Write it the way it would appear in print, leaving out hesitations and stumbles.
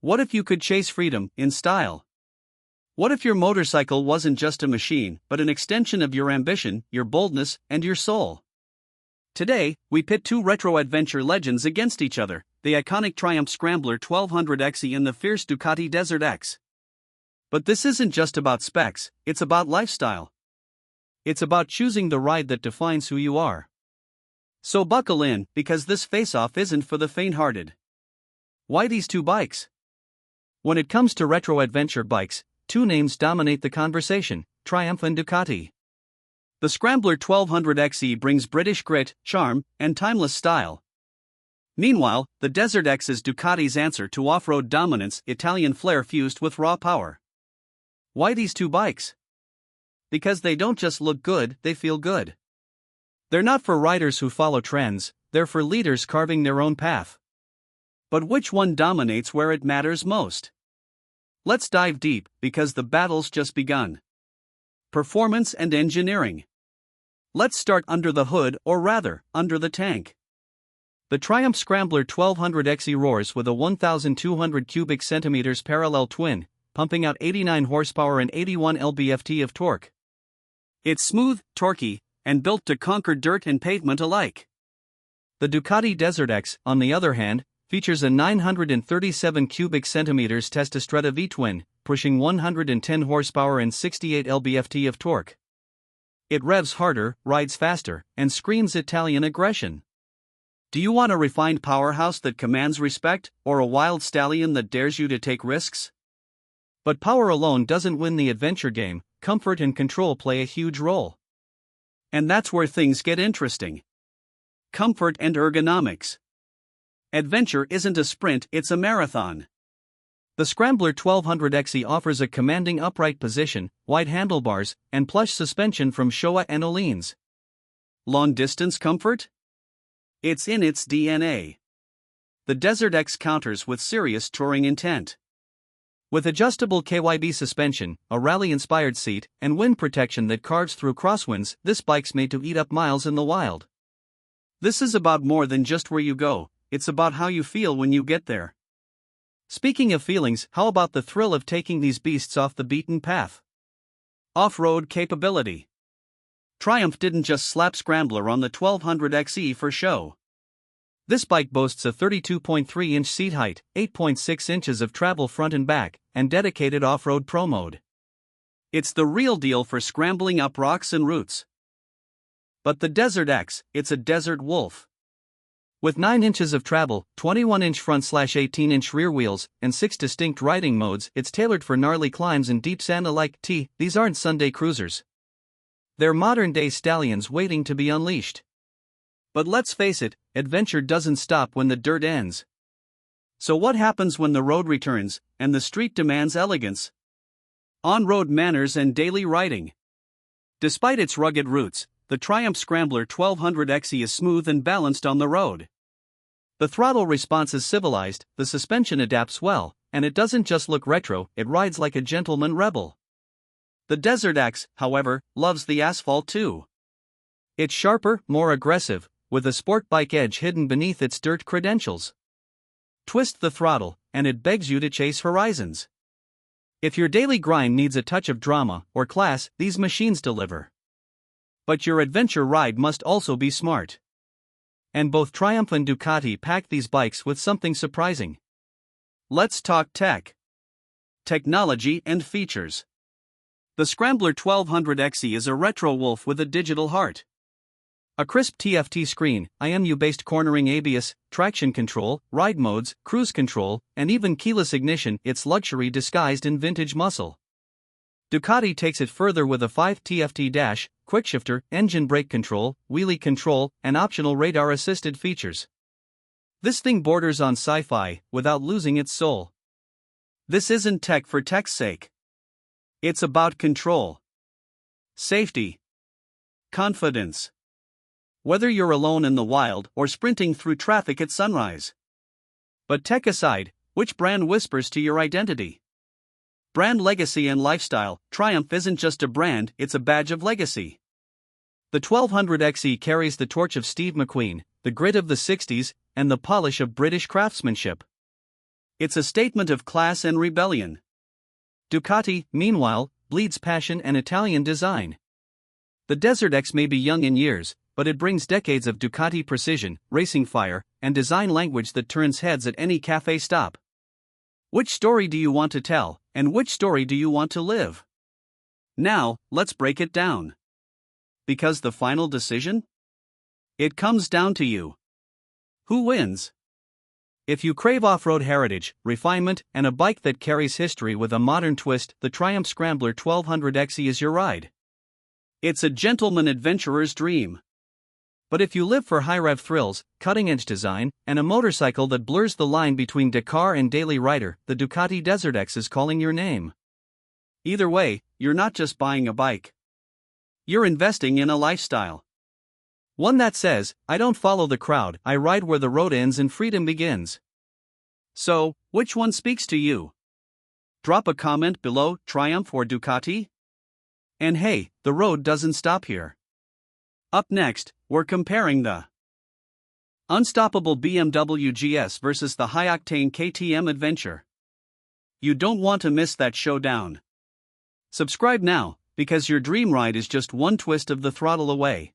What if you could chase freedom in style? What if your motorcycle wasn't just a machine, but an extension of your ambition, your boldness, and your soul? Today, we pit two retro adventure legends against each other, the iconic Triumph Scrambler 1200XE and the fierce Ducati DesertX. But this isn't just about specs, it's about lifestyle. It's about choosing the ride that defines who you are. So buckle in, because this face-off isn't for the faint-hearted. Why these two bikes? When it comes to retro adventure bikes, two names dominate the conversation: Triumph and Ducati. The Scrambler 1200XE brings British grit, charm, and timeless style. Meanwhile, the DesertX is Ducati's answer to off-road dominance, Italian flair fused with raw power. Why these two bikes? Because they don't just look good, they feel good. They're not for riders who follow trends, they're for leaders carving their own path. But which one dominates where it matters most? Let's dive deep, because the battle's just begun. Performance and engineering. Let's start under the hood, or rather, under the tank. The Triumph Scrambler 1200XE roars with a 1,200 cubic centimeters parallel twin, pumping out 89 horsepower and 81 lb-ft of torque. It's smooth, torquey, and built to conquer dirt and pavement alike. The Ducati DesertX, on the other hand, features a 937 cubic centimeters Testastretta V-twin, pushing 110 horsepower and 68 lb-ft of torque. It revs harder, rides faster, and screams Italian aggression. Do you want a refined powerhouse that commands respect, or a wild stallion that dares you to take risks? But power alone doesn't win the adventure game, comfort and control play a huge role. And that's where things get interesting. Comfort and ergonomics. Adventure isn't a sprint, it's a marathon. The Scrambler 1200XE offers a commanding upright position, wide handlebars, and plush suspension from Showa and Öhlins. Long-distance comfort? It's in its DNA. The DesertX counters with serious touring intent. With adjustable KYB suspension, a rally-inspired seat, and wind protection that carves through crosswinds, this bike's made to eat up miles in the wild. This is about more than just where you go, it's about how you feel when you get there. Speaking of feelings, how about the thrill of taking these beasts off the beaten path? Off-road capability. Triumph didn't just slap Scrambler on the 1200XE for show. This bike boasts a 32.3-inch seat height, 8.6 inches of travel front and back, and dedicated off-road pro mode. It's the real deal for scrambling up rocks and roots. But the DesertX, it's a desert wolf. With 9 inches of travel, 21-inch front/18-inch rear wheels, and 6 distinct riding modes, it's tailored for gnarly climbs and deep sand alike. These aren't Sunday cruisers. They're modern-day stallions waiting to be unleashed. But let's face it, adventure doesn't stop when the dirt ends. So what happens when the road returns, and the street demands elegance? On-road manners and daily riding. Despite its rugged roots, the Triumph Scrambler 1200XE is smooth and balanced on the road. The throttle response is civilized, the suspension adapts well, and it doesn't just look retro, it rides like a gentleman rebel. The DesertX, however, loves the asphalt too. It's sharper, more aggressive, with a sport bike edge hidden beneath its dirt credentials. Twist the throttle, and it begs you to chase horizons. If your daily grind needs a touch of drama or class, these machines deliver. But your adventure ride must also be smart. And both Triumph and Ducati pack these bikes with something surprising. Let's talk tech. Technology and features. The Scrambler 1200XE is a retro wolf with a digital heart. A crisp TFT screen, IMU-based cornering ABS, traction control, ride modes, cruise control, and even keyless ignition, it's luxury disguised in vintage muscle. Ducati takes it further with a 5 TFT dash, quickshifter, engine brake control, wheelie control, and optional radar-assisted features. This thing borders on sci-fi, without losing its soul. This isn't tech for tech's sake. It's about control, safety, confidence. Whether you're alone in the wild or sprinting through traffic at sunrise. But tech aside, which brand whispers to your identity? Brand legacy and lifestyle. Triumph isn't just a brand, it's a badge of legacy. The 1200XE carries the torch of Steve McQueen, the grit of the 60s, and the polish of British craftsmanship. It's a statement of class and rebellion. Ducati, meanwhile, bleeds passion and Italian design. The DesertX may be young in years, but it brings decades of Ducati precision, racing fire, and design language that turns heads at any cafe stop. Which story do you want to tell, and which story do you want to live? Now, let's break it down. Because the final decision? It comes down to you. Who wins? If you crave off-road heritage, refinement, and a bike that carries history with a modern twist, the Triumph Scrambler 1200XE is your ride. It's a gentleman adventurer's dream. But if you live for high-rev thrills, cutting-edge design, and a motorcycle that blurs the line between Dakar and daily rider, the Ducati DesertX is calling your name. Either way, you're not just buying a bike. You're investing in a lifestyle. One that says, I don't follow the crowd, I ride where the road ends and freedom begins. So, which one speaks to you? Drop a comment below, Triumph or Ducati? And hey, the road doesn't stop here. Up next, we're comparing the unstoppable BMW GS versus the high-octane KTM Adventure. You don't want to miss that showdown. Subscribe now, because your dream ride is just one twist of the throttle away.